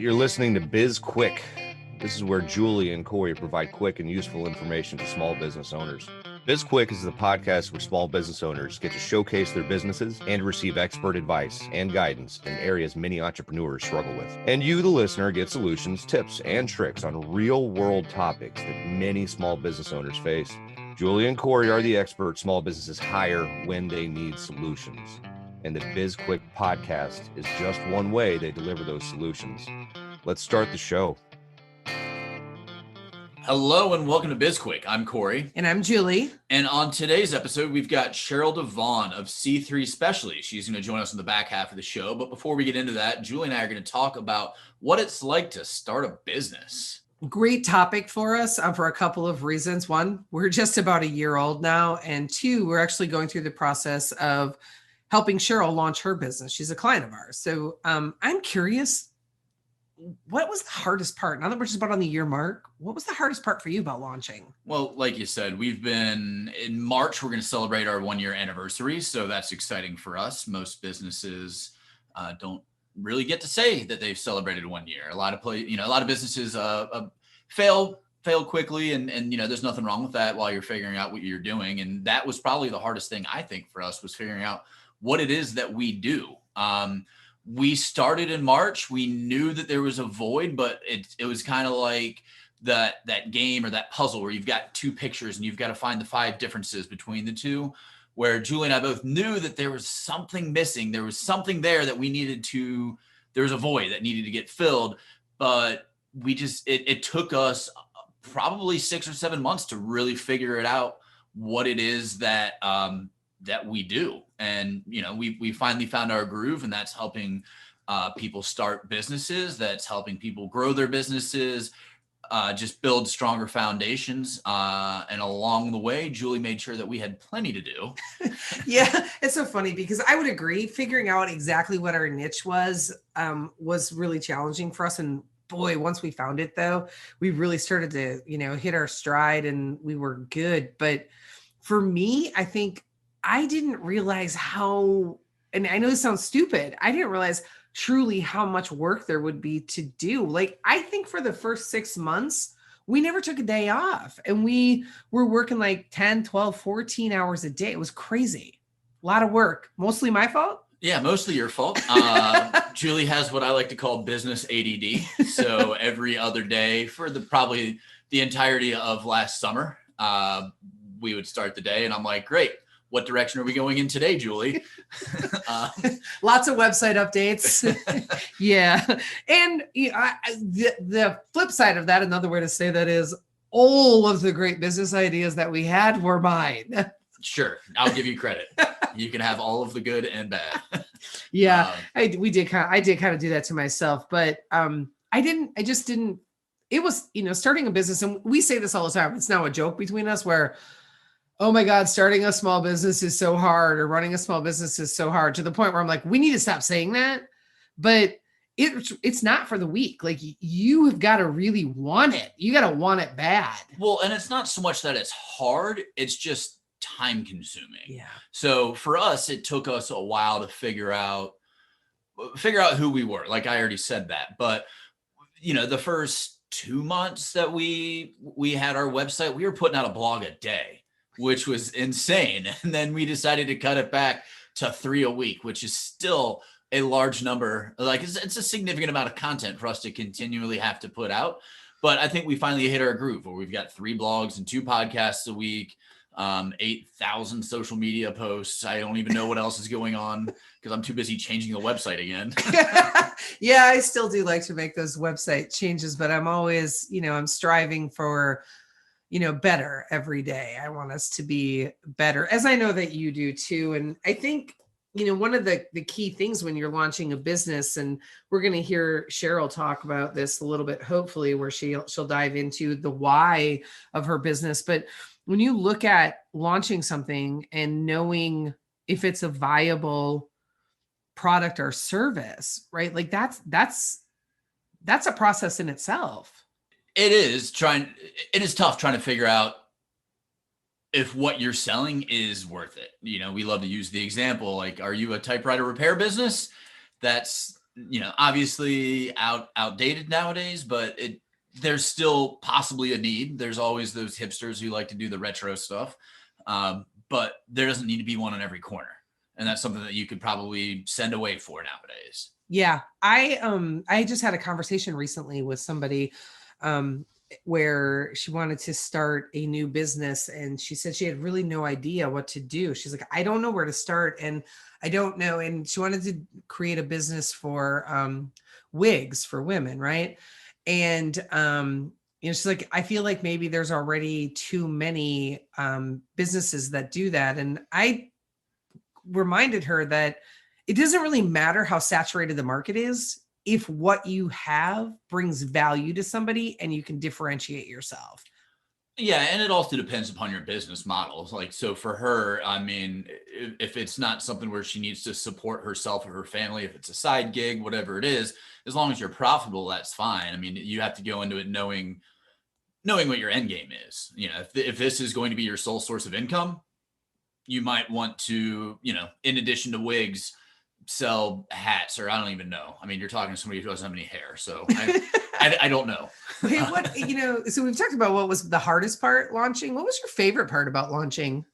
You're listening to BizQuik. This is where Julie and Corey provide quick and useful information to small business owners. BizQuik is the podcast where small business owners get to showcase their businesses and receive expert advice and guidance in areas many entrepreneurs struggle with. And you, the listener, get solutions, tips, and tricks on real-world topics that many small business owners face. Julie and Corey are the experts small businesses hire when they need solutions. And the BizQuik podcast is just one way they deliver those solutions. Let's start the show. Hello and welcome to BizQuik. I'm Corey. And I'm Julie. And on today's episode, we've got Sheral Devaughn of C3 Specialties. She's going to join us in the back half of the show. But before we get into that, Julie and I are going to talk about what it's like to start a business. Great topic for us for a couple of reasons. One, we're just about a year old now. And two, we're actually going through the process of helping Cheryl launch her business. She's a client of ours. So I'm curious, what was the hardest part? Now that we're just about on the year mark, what was the hardest part for you about launching? Well, like you said, we've been in March, we're going to celebrate our 1-year anniversary. So that's exciting for us. Most businesses don't really get to say that they've celebrated 1 year. A lot of businesses fail quickly. And there's nothing wrong with that while you're figuring out what you're doing. And that was probably the hardest thing, I think, for us, was figuring out what it is that we do. We started in March. We knew that there was a void, but it was kind of like that game or that puzzle where you've got two pictures and you've got to find the 5 differences between the two, where Julie and I both knew that there was something missing. There was something there that there was a void that needed to get filled, but it took us probably 6 or 7 months to really figure it out, what it is that we do. And, we finally found our groove, and that's helping people start businesses. That's helping people grow their businesses, just build stronger foundations. And along the way, Julie made sure that we had plenty to do. Yeah, it's so funny because I would agree. Figuring out exactly what our niche was really challenging for us. And boy, once we found it, though, we really started to, hit our stride and we were good. But for me, I think I didn't realize how, and I know this sounds stupid, I didn't realize truly how much work there would be to do. Like, I think for the first 6 months, we never took a day off, and we were working like 10, 12, 14 hours a day. It was crazy. A lot of work. Mostly my fault. Yeah, mostly your fault. Julie has what I like to call business ADD. So every other day for probably the entirety of last summer, we would start the day and I'm like, great. What direction are we going in today, Julie? Lots of website updates. Yeah. And the flip side of that, another way to say that is all of the great business ideas that we had were mine. Sure. I'll give you credit. You can have all of the good and bad. Yeah. I did kind of do that to myself, but I just didn't, it was, starting a business, and we say this all the time. It's now a joke between us where, oh my God, starting a small business is so hard, or running a small business is so hard, to the point where I'm like, we need to stop saying that. But it's not for the weak. Like, you have got to really want it. You got to want it bad. Well, and it's not so much that it's hard. It's just time consuming. Yeah. So for us, it took us a while to figure out who we were. Like I already said that, but the first 2 months that we had our website, we were putting out a blog a day, which was insane. And then we decided to cut it back to 3 a week, which is still a large number. Like, it's a significant amount of content for us to continually have to put out. But I think we finally hit our groove where we've got 3 blogs and 2 podcasts a week, 8,000 social media posts. I don't even know what else is going on because I'm too busy changing the website again. Yeah, I still do like to make those website changes, but I'm always, I'm striving for better every day. I want us to be better, as I know that you do too. And I think, one of the key things when you're launching a business, and we're going to hear Cheryl talk about this a little bit, hopefully, where she'll dive into the why of her business. But when you look at launching something and knowing if it's a viable product or service, right? Like that's a process in itself. It is tough trying to figure out if what you're selling is worth it. We love to use the example, like, are you a typewriter repair business? That's obviously outdated nowadays, but there's still possibly a need. There's always those hipsters who like to do the retro stuff. But there doesn't need to be one on every corner. And that's something that you could probably send away for nowadays. Yeah. I just had a conversation recently with somebody, where she wanted to start a new business, and she said she had really no idea what to do. She's like, I don't know where to start, and I don't know. And she wanted to create a business for wigs for women, right? And she's like, I feel like maybe there's already too many businesses that do that. And I reminded her that it doesn't really matter how saturated the market is if what you have brings value to somebody and you can differentiate yourself. Yeah, and it also depends upon your business model. Like, so for her, I mean, if it's not something where she needs to support herself or her family, if it's a side gig, whatever it is, as long as you're profitable, that's fine. I mean, you have to go into it knowing what your end game is. If this is going to be your sole source of income, you might want to, in addition to wigs, sell hats, or I don't even know. I mean, you're talking to somebody who doesn't have any hair, so I don't know. Wait, what, so we've talked about what was the hardest part launching. What was your favorite part about launching?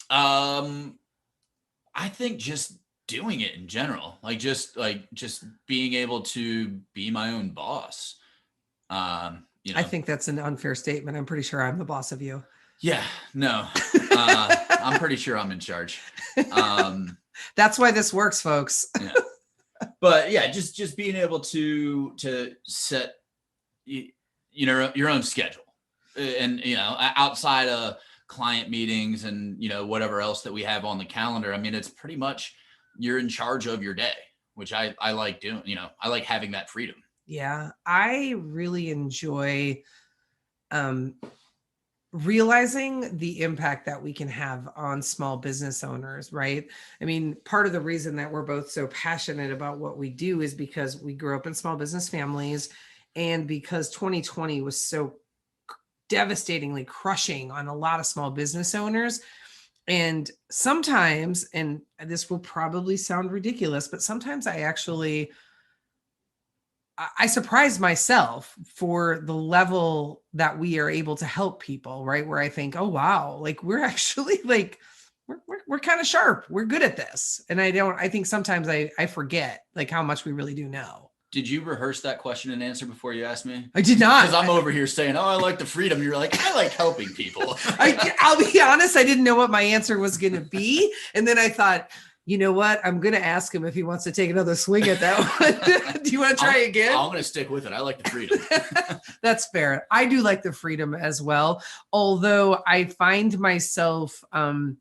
I think just doing it in general, just being able to be my own boss. I think that's an unfair statement. I'm pretty sure I'm the boss of you. Yeah, no, I'm pretty sure I'm in charge. That's why this works, folks. Yeah. But yeah, just being able to set, your own schedule, and, outside of client meetings and, whatever else that we have on the calendar. I mean, it's pretty much you're in charge of your day, which I like doing. I like having that freedom. Yeah, I really enjoy realizing the impact that we can have on small business owners, right? I mean, part of the reason that we're both so passionate about what we do is because we grew up in small business families, and because 2020 was so devastatingly crushing on a lot of small business owners. And sometimes, and this will probably sound ridiculous, but sometimes I surprise myself for the level that we are able to help people, right? Where I think, oh, wow, we're actually we're kind of sharp. We're good at this. And I think sometimes I forget how much we really do know. Did you rehearse that question and answer before you asked me? I did not. Because I'm over here saying, oh, I like the freedom. You're like, I like helping people. I'll be honest. I didn't know what my answer was going to be. And then I thought, you know what? I'm going to ask him if he wants to take another swing at that one. Do you want to try again? I'm going to stick with it. I like the freedom. That's fair. I do like the freedom as well. Although I find myself, on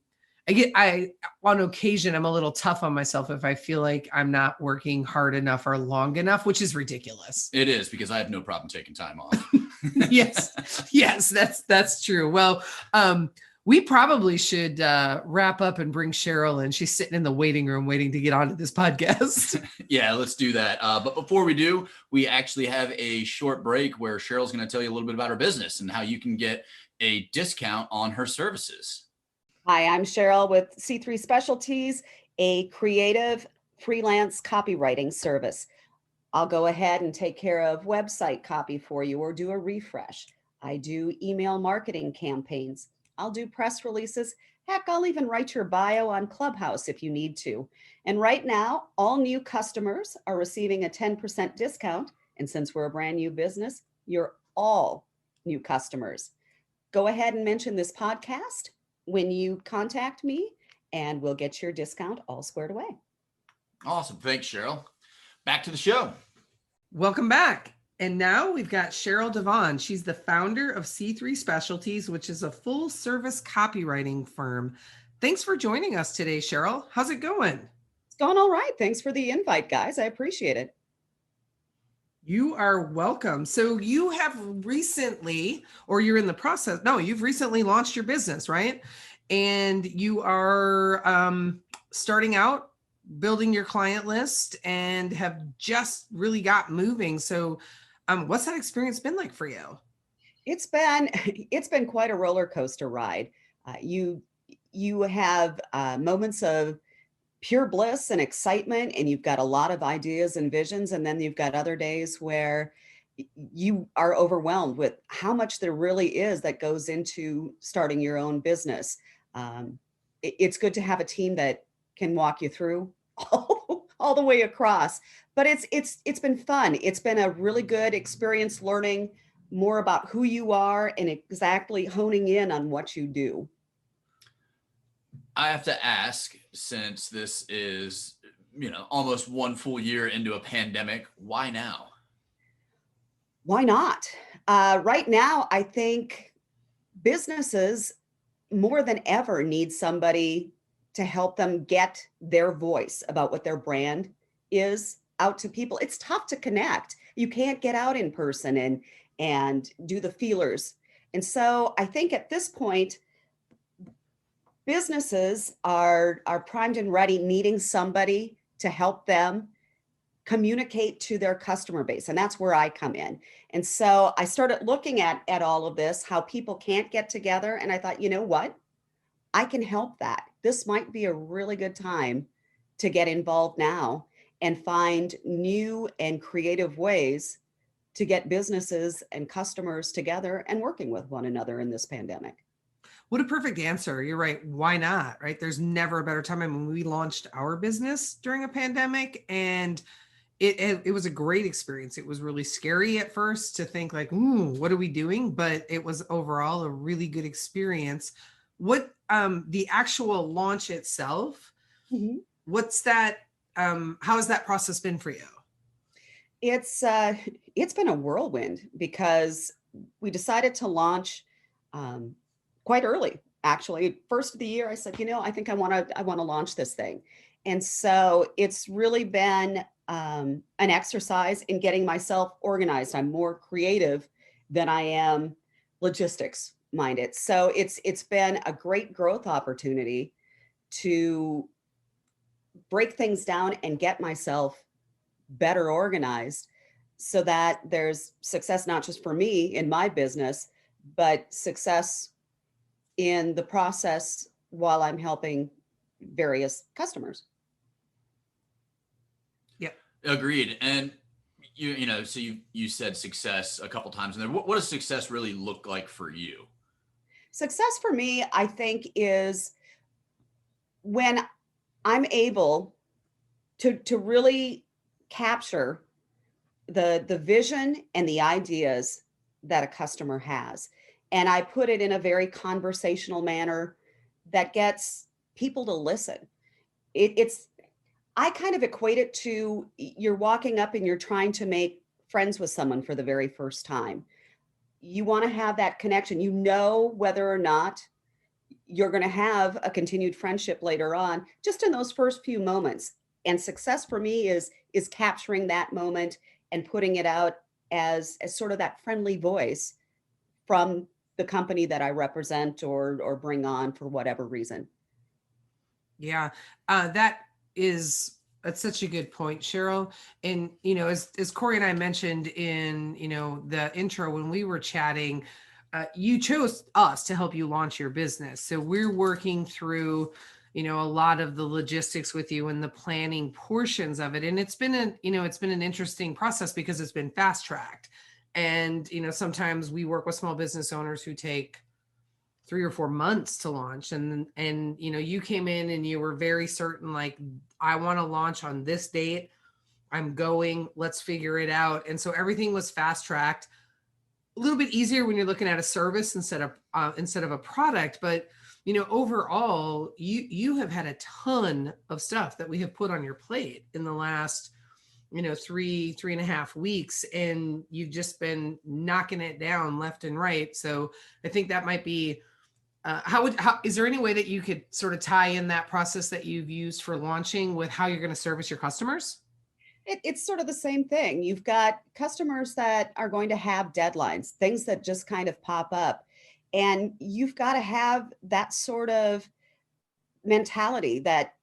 occasion, I'm a little tough on myself if I feel like I'm not working hard enough or long enough, which is ridiculous. It is, because I have no problem taking time off. Yes, that's true. Well, we probably should wrap up and bring Sheryl in. She's sitting in the waiting room waiting to get onto this podcast. Yeah, let's do that. But before we do, we actually have a short break where Cheryl's going to tell you a little bit about her business and how you can get a discount on her services. Hi, I'm Sheryl with C3 Specialties, a creative freelance copywriting service. I'll go ahead and take care of website copy for you or do a refresh. I do email marketing campaigns. I'll do press releases. Heck, I'll even write your bio on Clubhouse if you need to. And right now, all new customers are receiving a 10% discount. And since we're a brand new business, you're all new customers. Go ahead and mention this podcast when you contact me, and we'll get your discount all squared away. Awesome. Thanks, Sheryl. Back to the show. Welcome back. And now we've got Sheryl Devaughn. She's the founder of C3 Specialties, which is a full service copywriting firm. Thanks for joining us today, Sheryl. How's it going? It's going all right. Thanks for the invite, guys. I appreciate it. You are welcome. So you have recently, or you're in the process, no, you've recently launched your business, right? And you are starting out building your client list and have just really got moving. So what's that experience been like for you? It's been quite a roller coaster ride. You have moments of pure bliss and excitement, and you've got a lot of ideas and visions. And then you've got other days where you are overwhelmed with how much there really is that goes into starting your own business. It's good to have a team that can walk you through all the way across. But it's been fun. It's been a really good experience learning more about who you are and exactly honing in on what you do. I have to ask, since this is, almost one full year into a pandemic, why now? Why not? Right now, I think businesses more than ever need somebody to help them get their voice about what their brand is out to people. It's tough to connect. You can't get out in person and do the feelers. And so I think at this point, businesses are primed and ready, needing somebody to help them communicate to their customer base. And that's where I come in. And so I started looking at all of this, how people can't get together. And I thought, you know what? I can help that. This might be a really good time to get involved now and find new and creative ways to get businesses and customers together and working with one another in this pandemic. What a perfect answer. You're right. Why not? Right. There's never a better time. I mean, we launched our business during a pandemic, and it was a great experience. It was really scary at first to think like, ooh, what are we doing? But it was overall a really good experience. What the actual launch itself, what's that? How has that process been for you? It's been a whirlwind because we decided to launch quite early. Actually, first of the year, I said, I think I want to launch this thing, and so it's really been an exercise in getting myself organized. I'm more creative than I am logistics minded. So it's been a great growth opportunity to break things down and get myself better organized so that there's success, not just for me in my business, but success in the process while I'm helping various customers. Yep. Agreed. And so you said success a couple times in there. What does success really look like for you? Success for me, I think, is when I'm able to really capture the vision and the ideas that a customer has. And I put it in a very conversational manner that gets people to listen. I kind of equate it to you're walking up and you're trying to make friends with someone for the very first time. You want to have that connection. You know whether or not you're going to have a continued friendship later on, just in those first few moments. And success for me is capturing that moment and putting it out as sort of that friendly voice from the company that I represent or bring on for whatever reason. Yeah, that's such a good point, Cheryl. And, as Corey and I mentioned in, the intro, when we were chatting, you chose us to help you launch your business. So we're working through, a lot of the logistics with you and the planning portions of it. And it's been an interesting process because it's been fast tracked. And, sometimes we work with small business owners who take 3 or 4 months to launch. And you came in and you were very certain, like, I want to launch on this date. I'm going, let's figure it out. And so everything was fast tracked. A little bit easier when you're looking at a service instead of a product. But, overall, you have had a ton of stuff that we have put on your plate in the last, 3.5 weeks, and you've just been knocking it down left and right. So I think that might be, is there any way that you could sort of tie in that process that you've used for launching with how you're going to service your customers? It's sort of the same thing. You've got customers that are going to have deadlines, things that just kind of pop up. And you've got to have that sort of mentality that,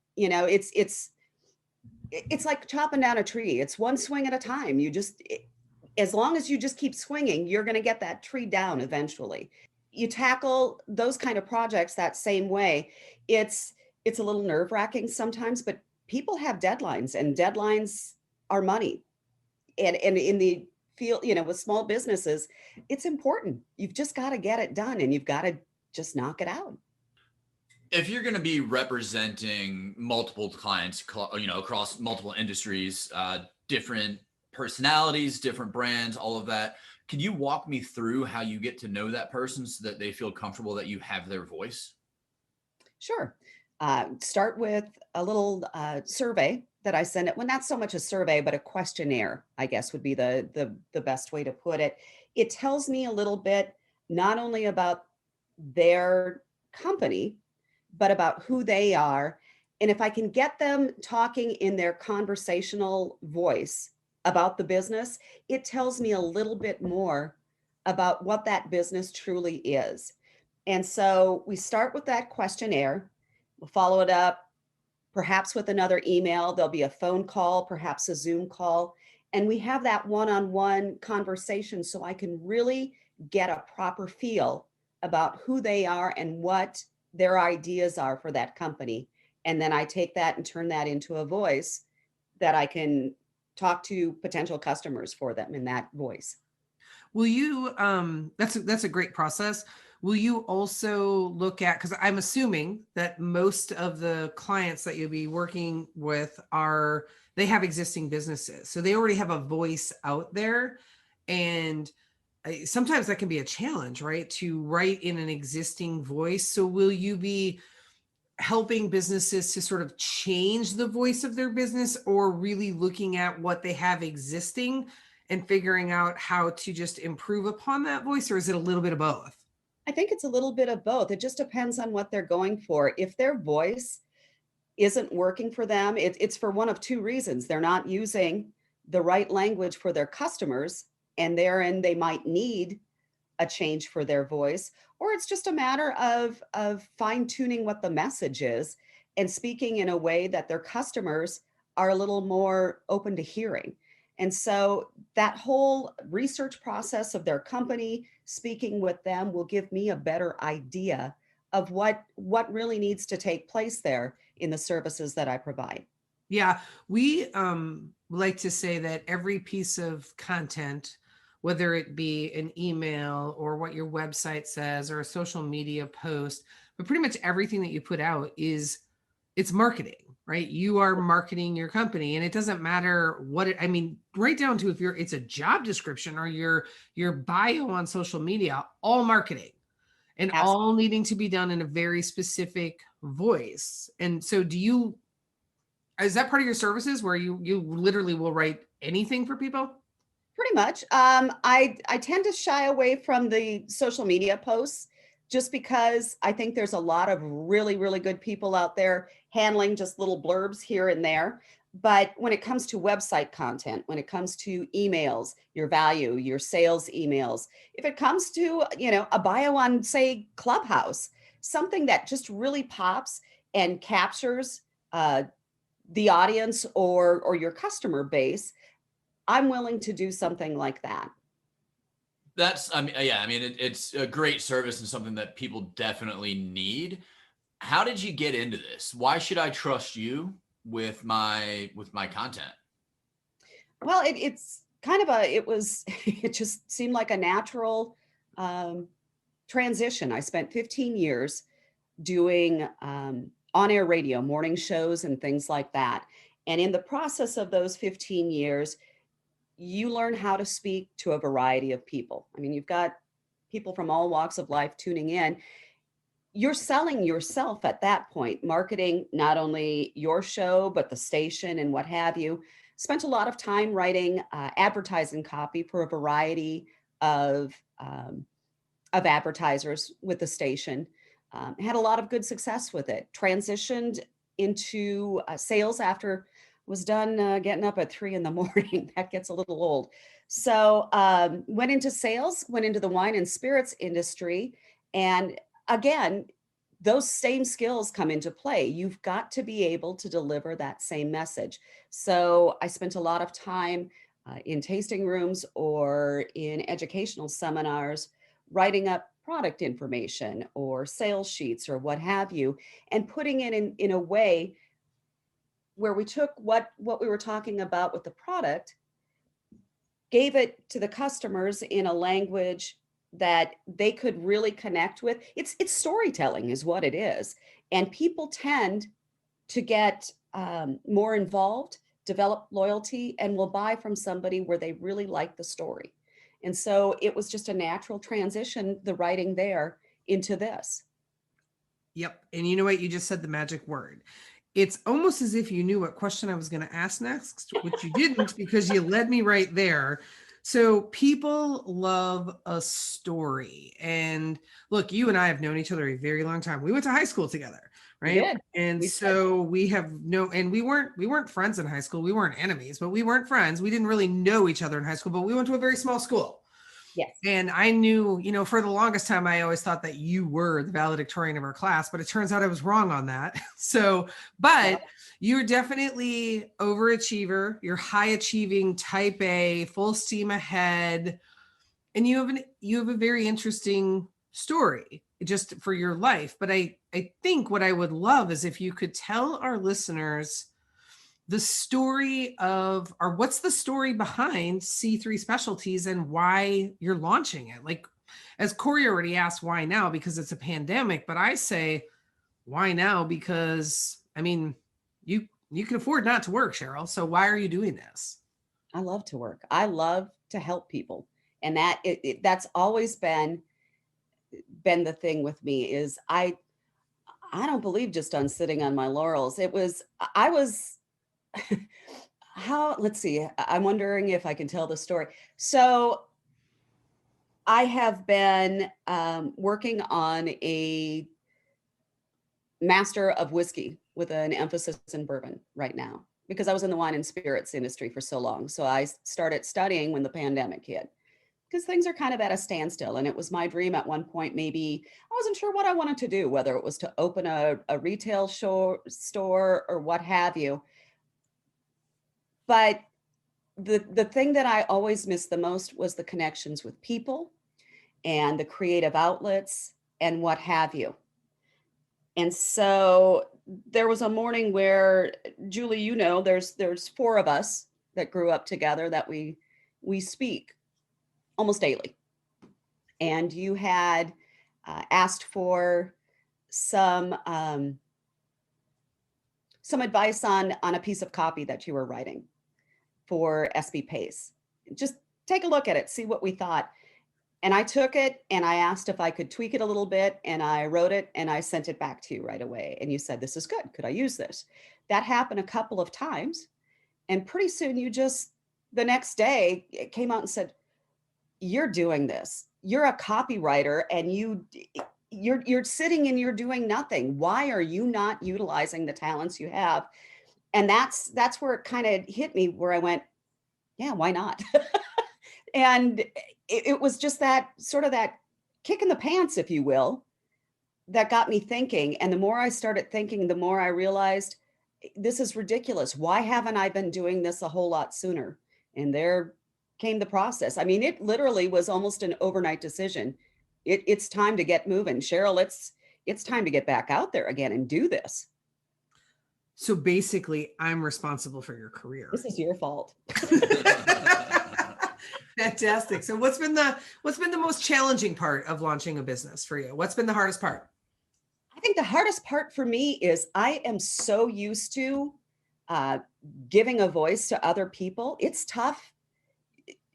it's like chopping down a tree. It's one swing at a time. As long as you just keep swinging, you're going to get that tree down eventually. You tackle those kind of projects that same way. It's a little nerve-wracking sometimes, but people have deadlines, and deadlines are money. And in the field, with small businesses, it's important. You've just got to get it done, and you've got to just knock it out. If you're going to be representing multiple clients, across multiple industries, different personalities, different brands, all of that, can you walk me through how you get to know that person so that they feel comfortable that you have their voice? Sure. Start with a little survey that I send it. Well, not so much a survey, but a questionnaire, I guess would be the best way to put it. It tells me a little bit, not only about their company, but about who they are. And if I can get them talking in their conversational voice about the business, it tells me a little bit more about what that business truly is. And so we start with that questionnaire. We'll follow it up perhaps with another email. There'll be a phone call, perhaps a Zoom call. And we have that one-on-one conversation so I can really get a proper feel about who they are and what their ideas are for that company. And then I take that and turn that into a voice that I can talk to potential customers for them in that voice. Will you, that's a great process. Will you also look at, because I'm assuming that most of the clients that you'll be working with they have existing businesses. So they already have a voice out there. And sometimes that can be a challenge, right? To write in an existing voice. So will you be helping businesses to sort of change the voice of their business, or really looking at what they have existing and figuring out how to just improve upon that voice? Or is it a little bit of both? I think it's a little bit of both. It just depends on what they're going for. If their voice isn't working for them, it's for one of two reasons. They're not using the right language for their customers, and therein they might need a change for their voice, or it's just a matter of fine-tuning what the message is and speaking in a way that their customers are a little more open to hearing. And so that whole research process of their company, speaking with them, will give me a better idea of what really needs to take place there in the services that I provide. Yeah, we like to say that every piece of content, whether it be an email or what your website says or a social media post, but pretty much everything that you put out it's marketing, right? You are marketing your company, and it doesn't matter right down to if it's a job description or your bio on social media, all marketing and Absolutely. all needing to be done in a very specific voice. And so is that part of your services where you literally will write anything for people? Pretty much. I tend to shy away from the social media posts just because I think there's a lot of really, really good people out there handling just little blurbs here and there. But when it comes to website content, when it comes to emails, your value, your sales emails, if it comes to, a bio on, say, Clubhouse, something that just really pops and captures the audience or your customer base, I'm willing to do something like that. It's a great service and something that people definitely need. How did you get into this? Why should I trust you with my content? Well, it's kind of it just seemed like a natural transition. I spent 15 years doing on-air radio, morning shows and things like that. And in the process of those 15 years, you learn how to speak to a variety of people. I mean, you've got people from all walks of life tuning in. You're selling yourself at that point, marketing not only your show, but the station and what have you. Spent a lot of time writing advertising copy for a variety of advertisers with the station. Had a lot of good success with it. Transitioned into sales after was done getting up at 3 a.m. That gets a little old. So went into sales, went into the wine and spirits industry. And again, those same skills come into play. You've got to be able to deliver that same message. So I spent a lot of time in tasting rooms or in educational seminars, writing up product information or sales sheets or what have you, and putting it in a way where we took what we were talking about with the product, gave it to the customers in a language that they could really connect with. It's storytelling is what it is. And people tend to get more involved, develop loyalty, and will buy from somebody where they really like the story. And so it was just a natural transition, the writing there into this. Yep. And you know what? You just said the magic word. It's almost as if you knew what question I was going to ask next, which you didn't because you led me right there. So people love a story. And look, you and I have known each other a very long time. We went to high school together, right? We did. And we have and we weren't friends in high school. We weren't enemies, but we weren't friends. We didn't really know each other in high school, but we went to a very small school. Yes. And I knew, for the longest time, I always thought that you were the valedictorian of our class, but it turns out I was wrong on that. But you're definitely overachiever. You're high achieving, type A, full steam ahead. And you have a very interesting story just for your life. But I think what I would love is if you could tell our listeners the story of, or what's the story behind C3 Specialties and why you're launching it? Like, as Corey already asked, why now? Because it's a pandemic, but I say, why now? Because, you can afford not to work, Sheryl. So why are you doing this? I love to work. I love to help people. And that's always been the thing with me is I don't believe just on sitting on my laurels. Let's see, I'm wondering if I can tell the story. So I have been working on a master of whiskey with an emphasis in bourbon right now, because I was in the wine and spirits industry for so long. So I started studying when the pandemic hit, because things are kind of at a standstill. And it was my dream at one point, maybe I wasn't sure what I wanted to do, whether it was to open a retail store or what have you. But the thing that I always missed the most was the connections with people and the creative outlets and what have you. And so there was a morning where, Julie, there's 4 of us that grew up together that we speak almost daily. And you had asked for some advice on a piece of copy that you were writing for SB Pace. Just take a look at it, see what we thought. And I took it and I asked if I could tweak it a little bit, and I wrote it and I sent it back to you right away. And you said, this is good. Could I use this? That happened a couple of times. And pretty soon the next day it came out and said, you're doing this. You're a copywriter and you're sitting and you're doing nothing. Why are you not utilizing the talents you have? And that's where it kind of hit me, where I went, yeah, why not? And it was just that sort of that kick in the pants, if you will, that got me thinking. And the more I started thinking, the more I realized this is ridiculous. Why haven't I been doing this a whole lot sooner? And there came the process. It literally was almost an overnight decision. It's time to get moving. Sheryl, it's time to get back out there again and do this. So basically, I'm responsible for your career. This is your fault. Fantastic. So what's been the most challenging part of launching a business for you? What's been the hardest part? I think the hardest part for me is I am so used to giving a voice to other people. It's tough.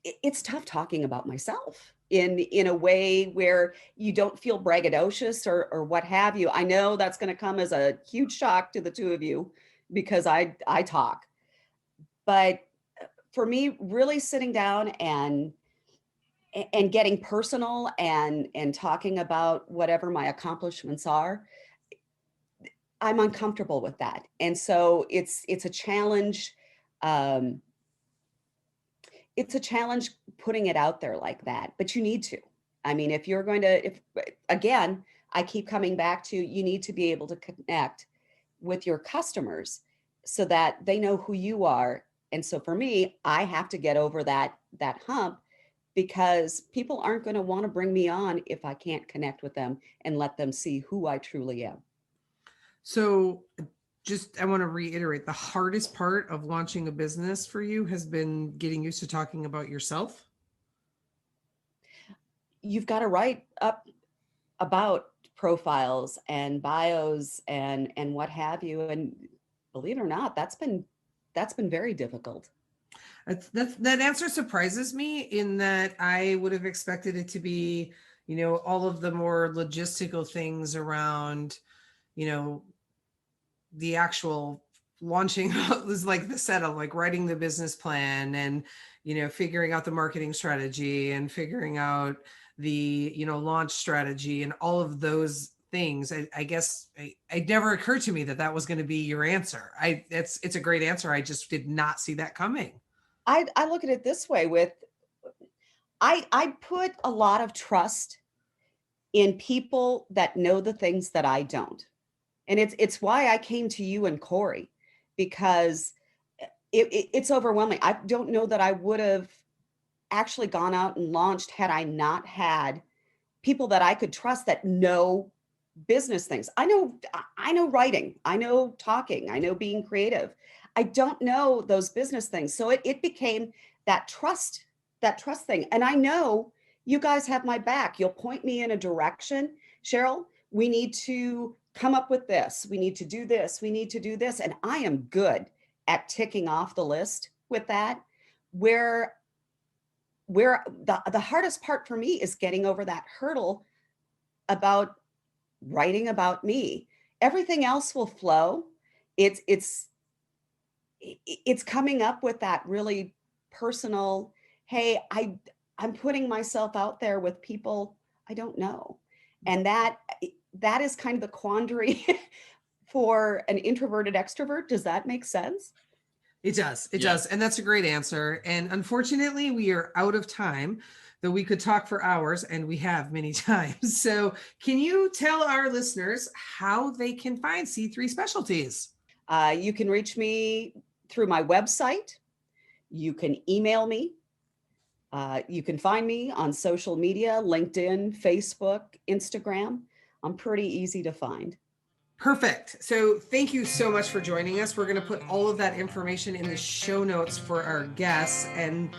It's tough talking about myself in a way where you don't feel braggadocious or what have you. I know that's going to come as a huge shock to the two of you because I talk. But for me, really sitting down and getting personal and talking about whatever my accomplishments are, I'm uncomfortable with that. And so it's a challenge. It's a challenge putting it out there like that, but you need to. If you're going to, again, I keep coming back to, you need to be able to connect with your customers so that they know who you are. And so for me, I have to get over that hump, because people aren't going to want to bring me on if I can't connect with them and let them see who I truly am. So I want to reiterate, the hardest part of launching a business for you has been getting used to talking about yourself. You've got to write up about profiles and bios and what have you. And believe it or not, that's been very difficult. That answer surprises me in that I would have expected it to be, all of the more logistical things around, the actual launching was like the setup, like writing the business plan and, figuring out the marketing strategy and figuring out the, launch strategy and all of those things. I guess it never occurred to me that was going to be your answer. It's a great answer. I just did not see that coming. I look at it this way I put a lot of trust in people that know the things that I don't. And it's why I came to you and Corey, because it's overwhelming. I don't know that I would have actually gone out and launched had I not had people that I could trust that know business things. I know writing, I know talking, I know being creative. I don't know those business things. So it became that trust thing. And I know you guys have my back. You'll point me in a direction. Sheryl, we need to come up with this. We need to do this. We need to do this. And I am good at ticking off the list with that. Where the hardest part for me is getting over that hurdle about writing about me. Everything else will flow. It's coming up with that really personal, hey, I'm putting myself out there with people I don't know. And that is kind of the quandary for an introverted extrovert. Does that make sense? It does. It does. And that's a great answer. And unfortunately, we are out of time, though we could talk for hours, and we have many times. So can you tell our listeners how they can find C3 Specialties? You can reach me through my website. You can email me. You can find me on social media, LinkedIn, Facebook, Instagram. I'm pretty easy to find. Perfect. So thank you so much for joining us. We're going to put all of that information in the show notes for our guests and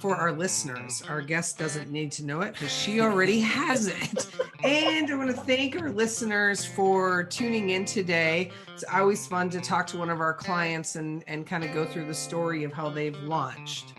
for our listeners. Our guest doesn't need to know it because she already has it. And I want to thank our listeners for tuning in today. It's always fun to talk to one of our clients and kind of go through the story of how they've launched.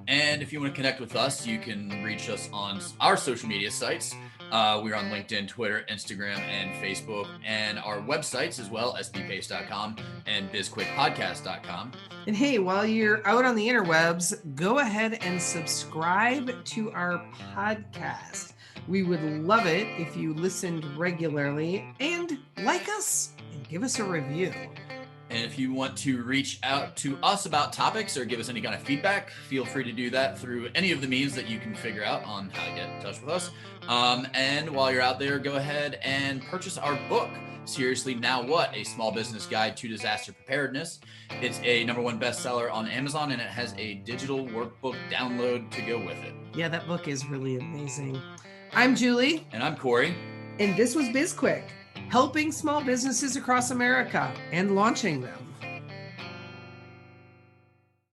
And if you want to connect with us, you can reach us on our social media sites. We're on LinkedIn, Twitter, Instagram, and Facebook, and our websites as well, sbpace.com and bizquickpodcast.com. And hey, while you're out on the interwebs, go ahead and subscribe to our podcast. We would love it if you listened regularly and like us and give us a review. And if you want to reach out to us about topics or give us any kind of feedback, feel free to do that through any of the means that you can figure out on how to get in touch with us. And while you're out there, go ahead and purchase our book, Seriously Now What? A Small Business Guide to Disaster Preparedness. It's a #1 bestseller on Amazon, and it has a digital workbook download to go with it. Yeah, that book is really amazing. I'm Julie. And I'm Corey. And this was BizQuik, helping small businesses across America and launching them.